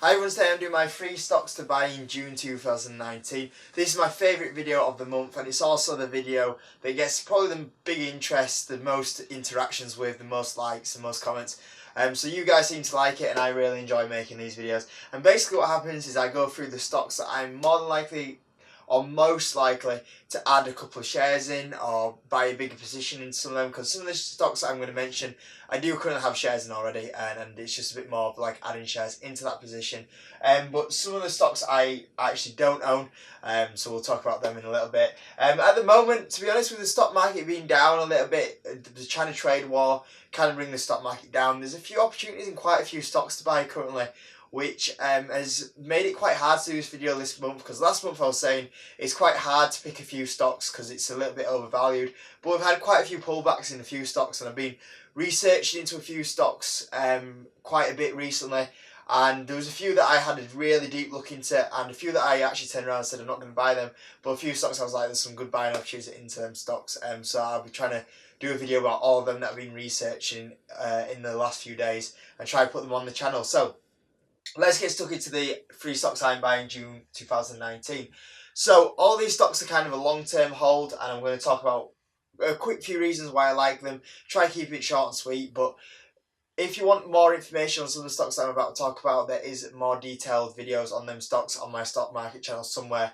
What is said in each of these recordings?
Hi everyone, today I'm doing my free stocks to buy in June 2019. This is my favourite video of the month, and it's also the video that gets probably the big interest, the most interactions with, the most likes, the most comments. So you guys seem to like it, and I really enjoy making these videos. And basically what happens is I go through the stocks that I'm more than likely or most likely to add a couple of shares in or buy a bigger position in some of them, because some of the stocks that I'm going to mention I do currently have shares in already, and it's just a bit more of like adding shares into that position. But some of the stocks I actually don't own, so we'll talk about them in a little bit. At the moment, to be honest, with the stock market being down a little bit, the China trade war kind of bring the stock market down. There's a few opportunities in quite a few stocks to buy currently, which has made it quite hard to do this video this month, because last month I was saying it's quite hard to pick a few stocks because it's a little bit overvalued, but we've had quite a few pullbacks in a few stocks, and I've been researching into a few stocks quite a bit recently, and there was a few that I had a really deep look into, and a few that I actually turned around and said I'm not going to buy them, but a few stocks I was like there's some good buying opportunities into them stocks, so I'll be trying to do a video about all of them that I've been researching in the last few days and try to put them on the channel. So let's get stuck into the free stocks I'm buying June 2019. So all these stocks are kind of a long-term hold, and I'm going to talk about a quick few reasons why I like them. Try to keep it short and sweet, but if you want more information on some of the stocks that I'm about to talk about, there is more detailed videos on them stocks on my stock market channel somewhere.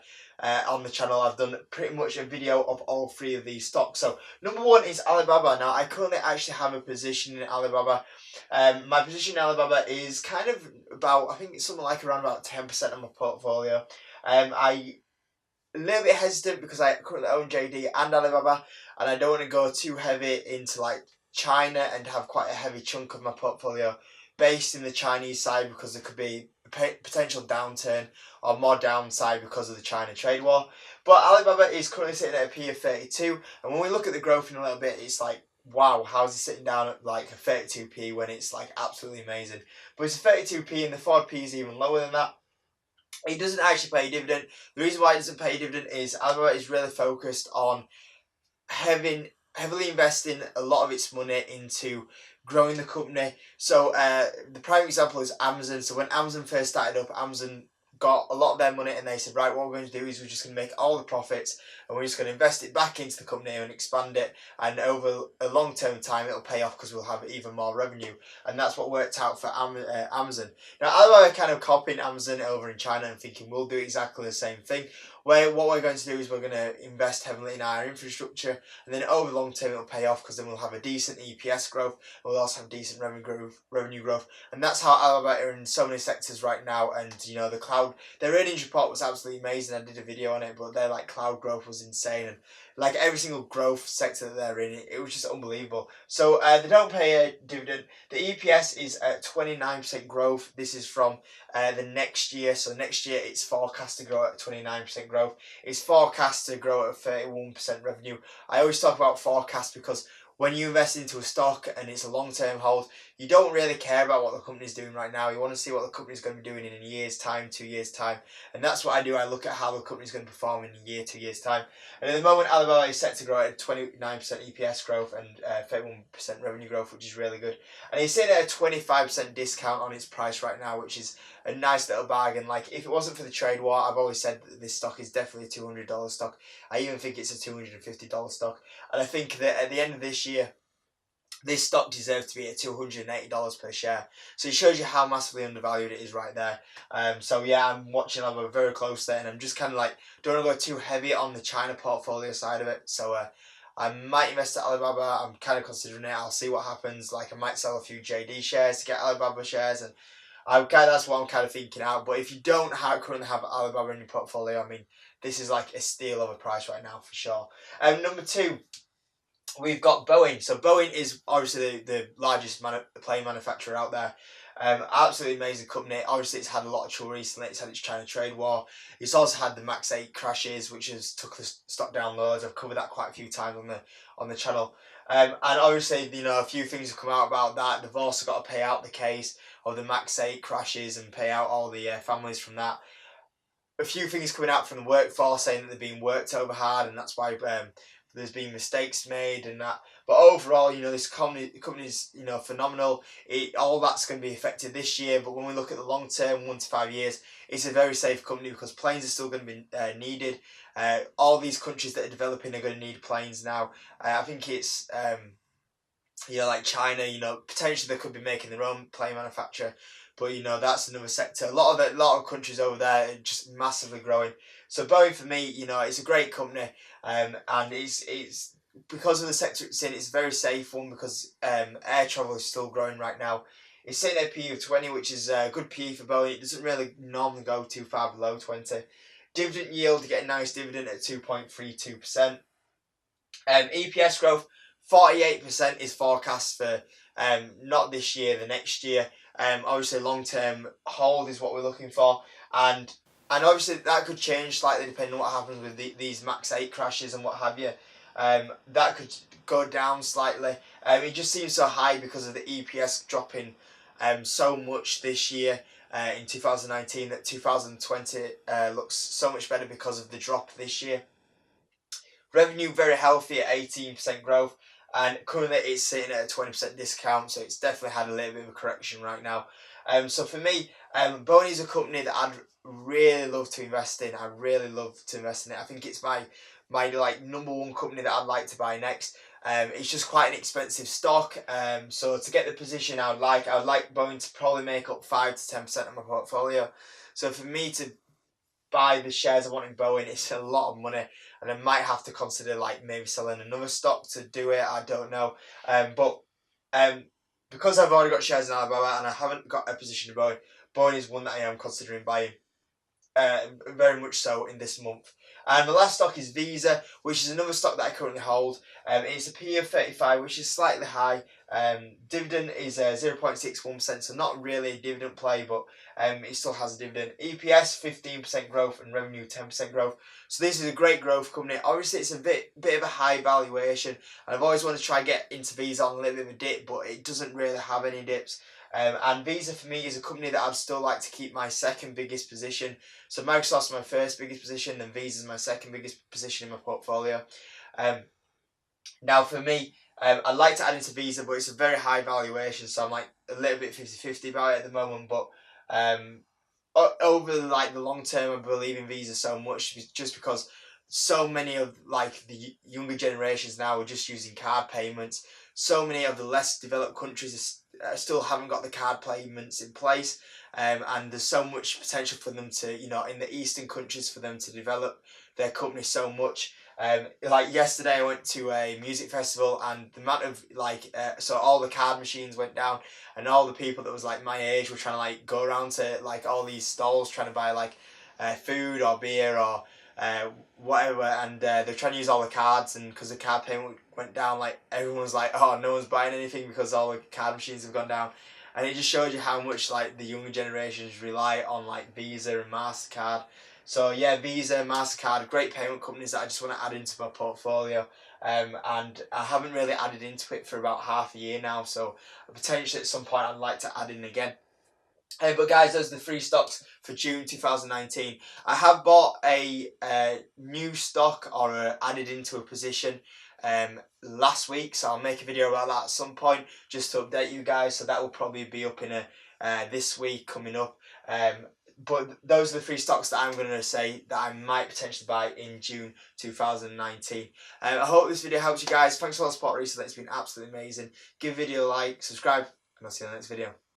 On the channel I've done pretty much a video of all three of these stocks. So number one is Alibaba. Now I currently actually have a position in Alibaba. My position in Alibaba is kind of about, I think it's something like around about 10% of my portfolio. I a little bit hesitant because I currently own JD and Alibaba, and I don't want to go too heavy into like China and have quite a heavy chunk of my portfolio based in the Chinese side, because there could be a potential downturn or more downside because of the China trade war. But Alibaba is currently sitting at a P of 32, and when we look at the growth in a little bit, it's like, wow, how is it sitting down at like a 32p when it's like absolutely amazing? But it's a 32p, and the forward P is even lower than that. It doesn't actually pay a dividend. The reason why it doesn't pay a dividend is Alibaba is really focused on heavily investing a lot of its money into growing the company. So the prime example is Amazon. So when Amazon first started up, Amazon got a lot of their money, and they said, right, what we're going to do is we're just going to make all the profits, and we're just going to invest it back into the company and expand it, and over a long-term time it'll pay off because we'll have even more revenue. And that's what worked out for Amazon. Now Alibaba kind of copying Amazon over in China and thinking we'll do exactly the same thing, where what we're going to do is we're going to invest heavily in our infrastructure, and then over the long term it'll pay off because then we'll have a decent EPS growth, we'll also have decent revenue growth. And that's how Alibaba are in so many sectors right now. And you know, the cloud, their earnings report was absolutely amazing. I did a video on it, but their like cloud growth was insane, and like every single growth sector that they're in, it was just unbelievable. So they don't pay a dividend. The EPS is at 29% growth. This is from the next year. So next year it's forecast to grow at 29% growth. It's forecast to grow at 31% revenue. I always talk about forecast because when you invest into a stock and it's a long-term hold, you don't really care about what the company's doing right now. You want to see what the company's going to be doing in a year's time, 2 years' time. And that's what I do. I look at how the company's going to perform in a year, 2 years' time. And at the moment, Alibaba is set to grow at 29% EPS growth and 31% revenue growth, which is really good. And it's sitting at a 25% discount on its price right now, which is a nice little bargain. Like, if it wasn't for the trade war, I've always said that this stock is definitely a $200 stock. I even think it's a $250 stock. And I think that at the end of this year, this stock deserves to be at $280 per share. So it shows you how massively undervalued it is right there. So yeah, I'm watching Alibaba very closely, and I'm just kind of like, don't want to go too heavy on the China portfolio side of it. So I might invest at Alibaba. I'm kind of considering it. I'll see what happens. Like, I might sell a few JD shares to get Alibaba shares, and that's what I'm kind of thinking out. But if you don't currently have Alibaba in your portfolio, I mean, this is like a steal of a price right now for sure. Number two, we've got Boeing. So Boeing is obviously the largest plane manufacturer out there. Absolutely amazing company. Obviously, it's had a lot of trouble recently. It's had its China trade war. It's also had the Max 8 crashes, which has took the stock down loads. I've covered that quite a few times on the channel. And obviously, you know, a few things have come out about that. They've also got to pay out the case of the Max 8 crashes and pay out all the families from that. A few things coming out from the workforce saying that they're being worked over hard, and that's why there's been mistakes made and that. But overall, this company's phenomenal. All that's going to be affected this year, but when we look at the long term, 1 to 5 years, it's a very safe company because planes are still going to be needed. All these countries that are developing are going to need planes now. I think it's like China. Potentially they could be making their own plane manufacturer, but that's another sector. A lot of countries over there are just massively growing. So Boeing for me, it's a great company, and it's because of the sector it's in. It's a very safe one because air travel is still growing right now. It's sitting at a PE of 20, which is a good PE for Boeing. It doesn't really normally go too far below 20. Dividend yield, you get a nice dividend at 2.32%. EPS growth, 48% is forecast for not this year, the next year. Obviously, long-term hold is what we're looking for, and obviously that could change slightly depending on what happens with these Max 8 crashes and what have you. That could go down slightly. It just seems so high because of the EPS dropping so much this year in 2019 that 2020 looks so much better because of the drop this year. Revenue very healthy at 18% growth, and currently it's sitting at a 20% discount, so it's definitely had a little bit of a correction right now. So for me, Boeing is a company that I'd really love to invest in. I really love to invest in it. I think it's my like number one company that I'd like to buy next. It's just quite an expensive stock. So to get the position I would like Boeing to probably make up 5 to 10% of my portfolio. So for me to buy the shares I want in Boeing, it's a lot of money, and I might have to consider like maybe selling another stock to do it. I don't know. But because I've already got shares in Alibaba and I haven't got a position in Boeing, Boeing is one that I am considering buying. Very much so in this month. And the last stock is Visa, which is another stock that I currently hold. It's a PE of 35, which is slightly high. Dividend is 0.61%, so not really a dividend play, but it still has a dividend. EPS 15% growth and revenue 10% growth. So this is a great growth company. Obviously, it's a bit of a high valuation, and I've always wanted to try and get into Visa on a little bit of a dip, but it doesn't really have any dips. And Visa for me is a company that I'd still like to keep my second biggest position. So Microsoft's my first biggest position, and Visa's my second biggest position in my portfolio. Now for me, I'd like to add into Visa, but it's a very high valuation, so I'm like a little bit 50-50 about it at the moment. But over like the long term, I believe in Visa so much just because so many of like the younger generations now are just using card payments. So many of the less developed countries still haven't got the card payments in place, and there's so much potential for them to, in the eastern countries, for them to develop their company so much. Like yesterday I went to a music festival, and the amount of so all the card machines went down, and all the people that was like my age were trying to like go around to like all these stalls trying to buy like food or beer or whatever, and they're trying to use all the cards, and because the card payment went down, like everyone was like, oh, no one's buying anything because all the card machines have gone down. And it just shows you how much like the younger generations rely on like Visa and MasterCard. So yeah, Visa, MasterCard, great payment companies that I just want to add into my portfolio. And I haven't really added into it for about half a year now, so potentially at some point I'd like to add in again. But guys, those are the 3 stocks for June 2019. I have bought a new stock, or added into a position last week, so I'll make a video about that at some point just to update you guys. So that will probably be up in this week coming up. But those are the 3 stocks that I'm going to say that I might potentially buy in June 2019. I hope this video helps you guys. Thanks for all the support recently. It's been absolutely amazing. Give the video a like, subscribe, and I'll see you in the next video.